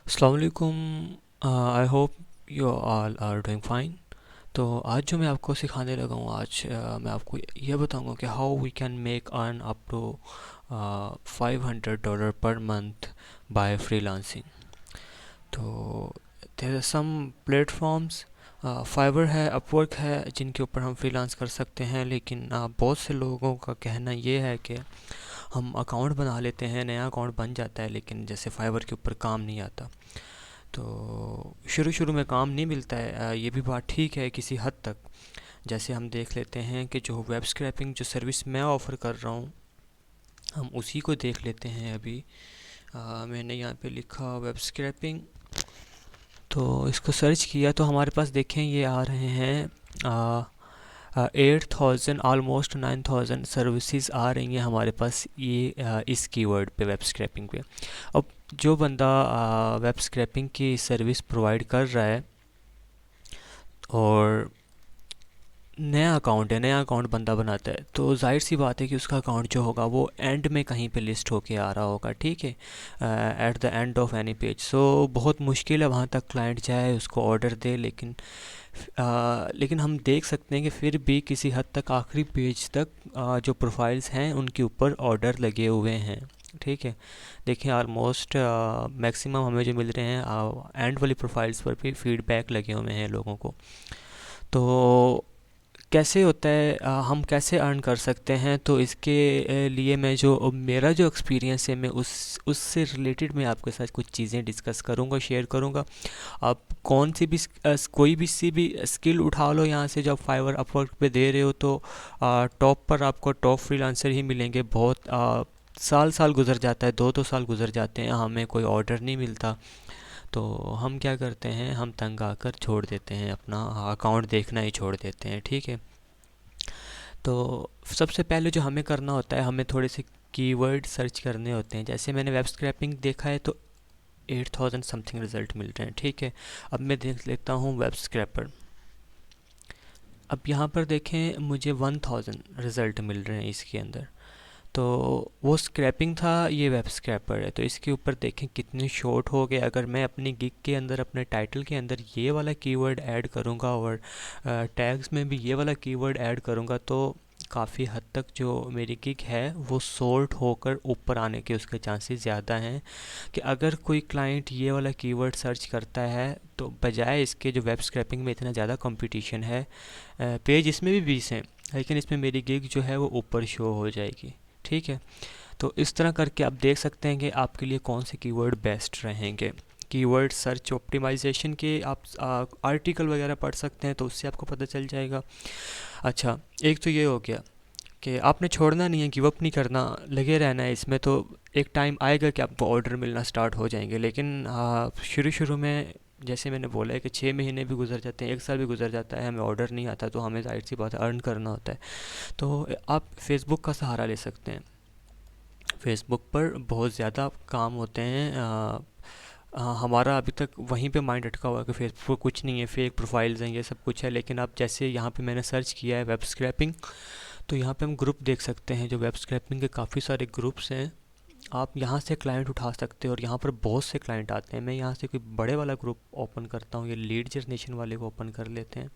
अस्सलाम वालेकुम। I hope you all are doing fine. तो आज जो मैं आपको सिखाने लगा हूँ, आज मैं आपको ये बताऊँगा कि how we can make earn up to $500 पर मंथ बाय फ्रीलांसिंग। तो there are some platforms, Fiverr है, अपवर्क है, जिनके ऊपर हम फ्रीलांस कर सकते हैं। लेकिन बहुत से लोगों का कहना ये है कि हम अकाउंट बना लेते हैं, नया अकाउंट बन जाता है, लेकिन जैसे फाइवर के ऊपर काम नहीं आता। तो शुरू शुरू में काम नहीं मिलता है, ये भी बात ठीक है किसी हद तक। जैसे हम देख लेते हैं कि जो वेब स्क्रैपिंग जो सर्विस मैं ऑफ़र कर रहा हूँ, हम उसी को देख लेते हैं अभी। मैंने यहाँ पे लिखा वेब स्क्रैपिंग, तो इसको सर्च किया तो हमारे पास देखें ये आ रहे हैं 8,000 ऑलमोस्ट 9,000 सर्विसेज आ रही हैं हमारे पास, ये इस कीवर्ड पे, वेब स्क्रैपिंग पे। अब जो बंदा वेब स्क्रैपिंग की सर्विस प्रोवाइड कर रहा है और नया अकाउंट बंदा बनाता है, तो जाहिर सी बात है कि उसका अकाउंट जो होगा वो एंड में कहीं पे लिस्ट होके आ रहा होगा, ठीक है, at the end of any page. So बहुत मुश्किल है वहाँ तक क्लाइंट जाए, उसको ऑर्डर दे। लेकिन हम देख सकते हैं कि फिर भी किसी हद तक आखिरी पेज तक जो प्रोफाइल्स हैं उनके ऊपर ऑर्डर लगे हुए हैं, ठीक है। देखिए ऑलमोस्ट मैक्सिमम हमें जो मिल रहे हैं एंड वाली प्रोफाइल्स पर भी फीडबैक लगे हुए हैं लोगों को। तो कैसे होता है, हम कैसे अर्न कर सकते हैं, तो इसके लिए मैं जो मेरा जो एक्सपीरियंस है, मैं उससे रिलेटेड मैं आपके साथ कुछ चीज़ें डिस्कस करूँगा, शेयर करूँगा। आप कौन सी भी कोई भी सी भी स्किल उठा लो यहाँ से, जब फाइवर अपवर्क पे दे रहे हो तो टॉप पर आपको टॉप फ्रीलांसर ही मिलेंगे। बहुत साल साल गुजर जाता है, दो दो साल गुजर जाते हैं, हमें कोई ऑर्डर नहीं मिलता। तो हम क्या करते हैं, हम तंग आकर छोड़ देते हैं, अपना अकाउंट देखना ही छोड़ देते हैं, ठीक है। तो सबसे पहले जो हमें करना होता है, हमें थोड़े से कीवर्ड सर्च करने होते हैं। जैसे मैंने वेब स्क्रैपिंग देखा है तो 8,000 समथिंग रिज़ल्ट मिल रहे हैं, ठीक है। अब मैं देख लेता हूँ वेब स्क्रैपर। अब यहाँ पर देखें मुझे 1,000 रिज़ल्ट मिल रहे हैं इसके अंदर। तो वो स्क्रैपिंग था, ये वेब स्क्रैपर है। तो इसके ऊपर देखें कितने शॉर्ट हो गए। अगर मैं अपनी गिग के अंदर, अपने टाइटल के अंदर ये वाला कीवर्ड ऐड करूँगा और टैग्स में भी ये वाला कीवर्ड ऐड करूँगा, तो काफ़ी हद तक जो मेरी गिग है वो सॉर्ट होकर ऊपर आने के उसके चांसेस ज़्यादा हैं। कि अगर कोई क्लाइंट ये वाला कीवर्ड सर्च करता है, तो बजाय इसके जो वेब स्क्रैपिंग में इतना ज़्यादा कंपटीशन है, पेज इसमें भी 20 हैं, लेकिन इसमें मेरी गिग जो है वो ऊपर शो हो जाएगी, ठीक है। तो इस तरह करके आप देख सकते हैं कि आपके लिए कौन से कीवर्ड बेस्ट रहेंगे। कीवर्ड सर्च ऑप्टिमाइजेशन के आप आर्टिकल वगैरह पढ़ सकते हैं, तो उससे आपको पता चल जाएगा। अच्छा, एक तो ये हो गया कि आपने छोड़ना नहीं है, गिव अप नहीं करना, लगे रहना है इसमें। तो एक टाइम आएगा कि आपको ऑर्डर मिलना स्टार्ट हो जाएंगे। लेकिन शुरू शुरू में जैसे मैंने बोला है कि 6 महीने भी गुजर जाते हैं, एक साल भी गुजर जाता है, हमें ऑर्डर नहीं आता, तो हमें जाहिर सी बात है अर्न करना होता है। तो आप फेसबुक का सहारा ले सकते हैं। फेसबुक पर बहुत ज़्यादा काम होते हैं। हमारा अभी तक वहीं पे माइंड अटका हुआ है कि फेसबुक पर कुछ नहीं है, फेक प्रोफाइल्स हैं, ये सब कुछ है। लेकिन आप जैसे यहाँ पे मैंने सर्च किया है वेब स्क्रैपिंग, तो यहाँ पे हम ग्रुप देख सकते हैं। जो वेब स्क्रैपिंग के काफ़ी सारे ग्रुप्स हैं, आप यहाँ से क्लाइंट उठा सकते हो और यहाँ पर बहुत से क्लाइंट आते हैं। मैं यहाँ से कोई बड़े वाला ग्रुप ओपन करता हूँ, ये लीड जनरेशन वाले को ओपन कर लेते हैं।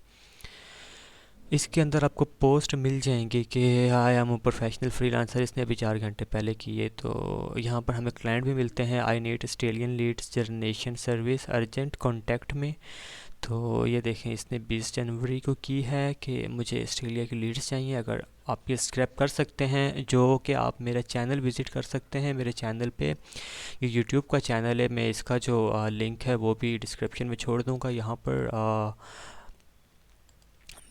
इसके अंदर आपको पोस्ट मिल जाएंगे कि आई एम प्रोफेशनल फ्रीलांसर, इसने अभी 4 घंटे पहले की है। तो यहाँ पर हमें क्लाइंट भी मिलते हैं। I need Australian leads generation service urgent contact में। तो ये देखें, इसने 20 जनवरी को की है कि मुझे ऑस्ट्रेलिया की लीड्स चाहिए। अगर आप ये स्क्रैप कर सकते हैं, जो कि आप मेरा चैनल विज़िट कर सकते हैं। मेरे चैनल पे, ये यूट्यूब का चैनल है, मैं इसका जो लिंक है वो भी डिस्क्रिप्शन में छोड़ दूँगा। यहाँ पर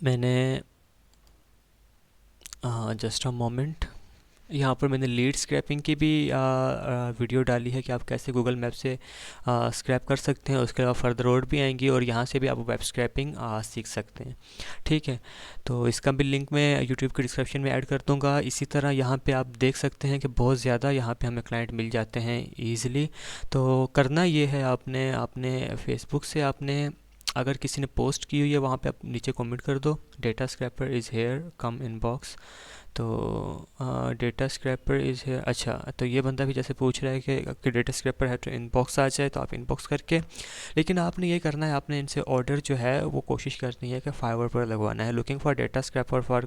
मैंने जस्ट अ मोमेंट, यहाँ पर मैंने लीड स्क्रैपिंग की भी वीडियो डाली है कि आप कैसे गूगल मैप से स्क्रैप कर सकते हैं। उसके अलावा फर्दर रोड भी आएंगी और यहाँ से भी आप वेब स्क्रैपिंग सीख सकते हैं, ठीक है। तो इसका भी लिंक मैं यूट्यूब के डिस्क्रिप्शन में ऐड कर दूँगा। इसी तरह यहाँ पे आप देख सकते हैं कि बहुत ज़्यादा यहाँ पे हमें क्लाइंट मिल जाते हैं ईज़िली। तो करना ये है, आपने आपने फेसबुक से आपने अगर किसी ने पोस्ट की हुई है, वहाँ पे आप नीचे कमेंट कर दो, data scraper is here come inbox. तो डेटा स्क्रैपर इज़ है। अच्छा, तो ये बंदा भी जैसे पूछ रहा है कि डेटा स्क्रैपर है तो इनबॉक्स आ जाए, तो आप इनबॉक्स करके, लेकिन आपने ये करना है, आपने इनसे ऑर्डर जो है वो कोशिश करनी है कि फाइवर पर लगवाना है। Looking for data scraper for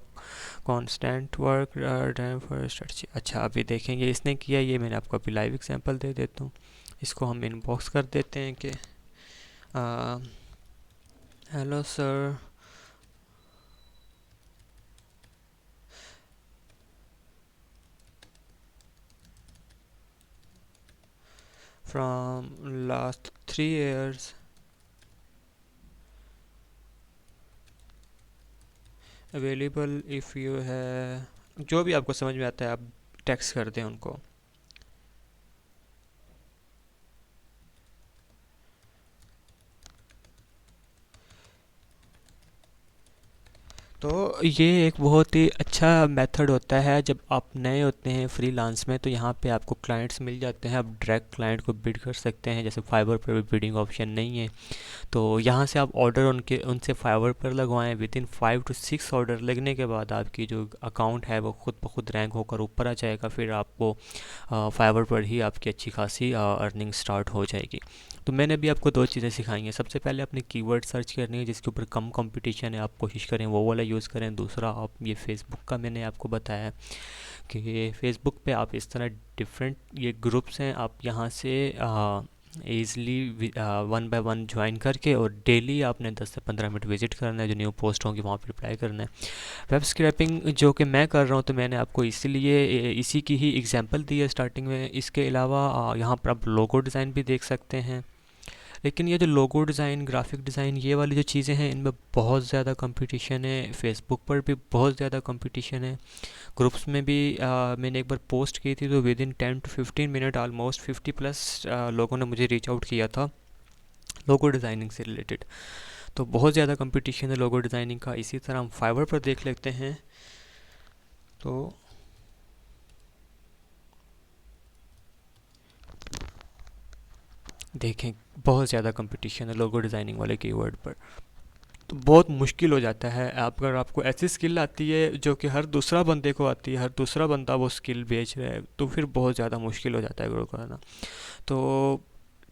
constant work time for strategy. अच्छा, अभी देखेंगे इसने किया, ये मैंने आपको अभी लाइव एग्जांपल दे देता हूँ। इसको हम इनबॉक्स कर देते हैं कि hello sir, from last 3 years available if you है, जो भी आपको समझ में आता है आप टेक्स्ट कर दें उनको। तो ये एक बहुत ही अच्छा मेथड होता है जब आप नए होते हैं फ्रीलांस में, तो यहाँ पे आपको क्लाइंट्स मिल जाते हैं, आप डायरेक्ट क्लाइंट को बिड कर सकते हैं। जैसे फाइवर पर भी बिडिंग ऑप्शन नहीं है, तो यहाँ से आप ऑर्डर उनसे फाइवर पर लगवाएं। विद इन 5 to 6 ऑर्डर लगने के बाद आपकी जो अकाउंट है वो खुद ब खुद रैंक होकर ऊपर आ जाएगा। फिर आपको फाइवर पर ही आपकी अच्छी खासी अर्निंग स्टार्ट हो जाएगी। तो मैंने अभी आपको 2 चीज़ें सिखाई हैं। सबसे पहले अपनी कीवर्ड सर्च करनी है जिसके ऊपर कम कंपटीशन है, आप कोशिश करें वो वाला यूज़ करें। दूसरा, आप ये फेसबुक का मैंने आपको बताया कि फेसबुक पे आप इस तरह डिफरेंट ये ग्रुप्स हैं, आप यहाँ से ईज़िली 1 by 1 ज्वाइन करके और डेली आपने 10 से 15 मिनट विजिट करना है, जो न्यू पोस्ट होंगी वहाँ पर रिप्लाई करना है। वेब स्क्रैपिंग जो कि मैं कर रहा हूँ, तो मैंने आपको इसीलिए इसी की ही एग्जांपल दी है स्टार्टिंग में। इसके अलावा यहाँ पर आप लोगो डिज़ाइन भी देख सकते हैं, लेकिन ये जो लोगो डिज़ाइन, ग्राफिक डिज़ाइन, ये वाली जो चीज़ें हैं इनमें बहुत ज़्यादा कंपटीशन है। फेसबुक पर भी बहुत ज़्यादा कंपटीशन है। ग्रुप्स में भी मैंने एक बार पोस्ट की थी तो with in 10 to 15 minute almost 50+ लोगों ने मुझे रीच आउट किया था लोगो डिज़ाइनिंग से रिलेटेड। तो बहुत ज़्यादा कंपटीशन है लोगो डिज़ाइनिंग का। इसी तरह हम फाइवर पर देख लेते हैं। तो देखें, बहुत ज़्यादा कंपटीशन है लोगो डिज़ाइनिंग वाले कीवर्ड पर। तो बहुत मुश्किल हो जाता है। आप अगर आपको ऐसी स्किल आती है जो कि हर दूसरा बंदे को आती है, हर दूसरा बंदा वो स्किल बेच रहा है, तो फिर बहुत ज़्यादा मुश्किल हो जाता है ग्रो करना। तो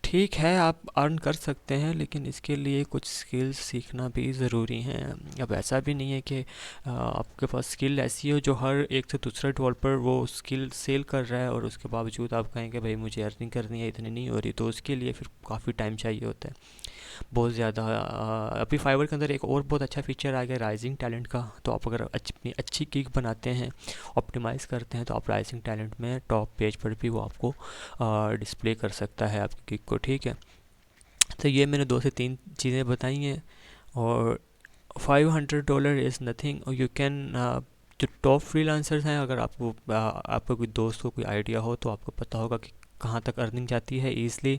ठीक है, आप अर्न कर सकते हैं, लेकिन इसके लिए कुछ स्किल्स सीखना भी ज़रूरी हैं। अब ऐसा भी नहीं है कि आपके पास स्किल ऐसी हो जो हर एक से दूसरा डेवलपर वो स्किल सेल कर रहा है और उसके बावजूद आप कहें कि भाई मुझे अर्निंग करनी है, इतनी नहीं हो रही, तो उसके लिए फिर काफ़ी टाइम चाहिए होता है, बहुत ज़्यादा। अभी फाइवर के अंदर एक और बहुत अच्छा फीचर आ गया राइजिंग टैलेंट का। तो आप अगर अपनी अच्छी किक बनाते हैं, ऑप्टिमाइज़ करते हैं, तो आप राइजिंग टैलेंट में टॉप पेज पर भी वो आपको डिस्प्ले कर सकता है आपकी किक को, ठीक है। तो ये मैंने 2 से 3 चीज़ें बताई हैं। और $500 इज़ नथिंग। और यू कैन जो टॉप फ्रीलांसर्स हैं, अगर आपको आपका कोई दोस्त को कोई आइडिया हो तो आपको पता होगा कि कहाँ तक अर्निंग जाती है ईज़िली।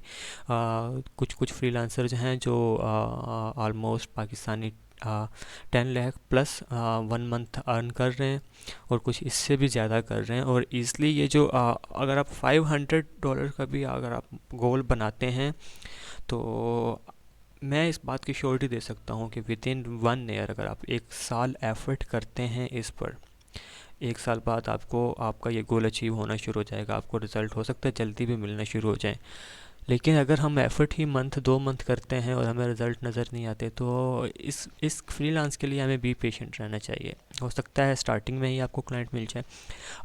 कुछ कुछ फ्रीलांसर्स हैं जो almost Pakistani 10 lakh+ 1 month earn कर रहे हैं, और कुछ इससे भी ज़्यादा कर रहे हैं। और ईज़िली ये जो अगर आप $500 का भी अगर आप गोल बनाते हैं, तो मैं इस बात की श्योरिटी दे सकता हूँ कि विद इन 1 ईयर अगर आप 1 साल एफर्ट करते हैं इस पर, 1 साल बाद आपको आपका ये गोल अचीव होना शुरू हो जाएगा। आपको रिज़ल्ट हो सकता है जल्दी भी मिलना शुरू हो जाए, लेकिन अगर हम एफ़र्ट ही मंथ 2 मंथ करते हैं और हमें रिज़ल्ट नज़र नहीं आते, तो इस फ्रीलांस के लिए हमें बी पेशेंट रहना चाहिए। हो सकता है स्टार्टिंग में ही आपको क्लाइंट मिल जाए।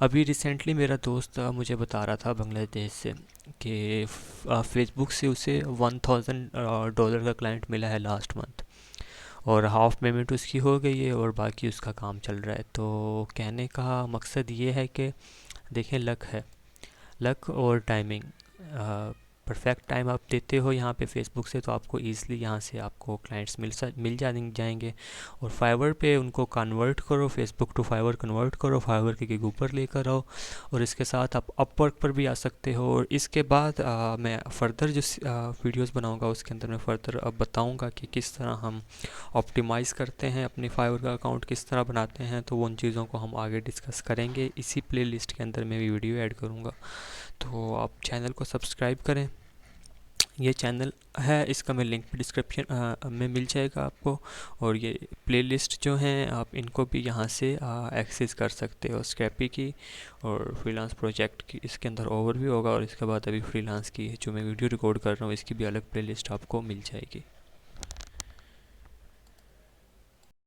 अभी रिसेंटली मेरा दोस्त मुझे बता रहा था बांग्लादेश से कि फ़ेसबुक से उसे $1000 का क्लाइंट मिला है लास्ट मंथ, और हाफ़ पेमेंट उसकी हो गई है और बाकी उसका काम चल रहा है। तो कहने का मकसद ये है कि देखें, लक है, लक और टाइमिंग। परफेक्ट टाइम आप देते हो यहाँ पे फेसबुक से, तो आपको ईज़िली यहाँ से आपको क्लाइंट्स मिल जाएंगे। और फाइवर पे उनको कन्वर्ट करो, फेसबुक टू फाइवर कन्वर्ट करो, फाइवर के गिग ऊपर लेकर आओ। और इसके साथ आप अपवर्क पर भी आ सकते हो। और इसके बाद मैं फ़र्दर जो वीडियोस बनाऊंगा उसके अंदर मैं फ़र्दर अब बताऊंगा कि किस तरह हम ऑप्टिमाइज़ करते हैं अपनी फाइवर का अकाउंट, किस तरह बनाते हैं। तो उन चीज़ों को हम आगे डिस्कस करेंगे, इसी प्लेलिस्ट के अंदर मैं भी वीडियो ऐड करूँगा। तो आप चैनल को सब्सक्राइब करें, ये चैनल है, इसका मैं लिंक डिस्क्रिप्शन में मिल जाएगा आपको। और ये प्लेलिस्ट जो हैं आप इनको भी यहाँ से एक्सेस कर सकते हो, स्क्रैपी की और फ्रीलांस प्रोजेक्ट की। इसके अंदर ओवरव्यू होगा और इसके बाद अभी फ्रीलांस की जो मैं वीडियो रिकॉर्ड कर रहा हूँ इसकी भी अलग प्लेलिस्ट आपको मिल जाएगी।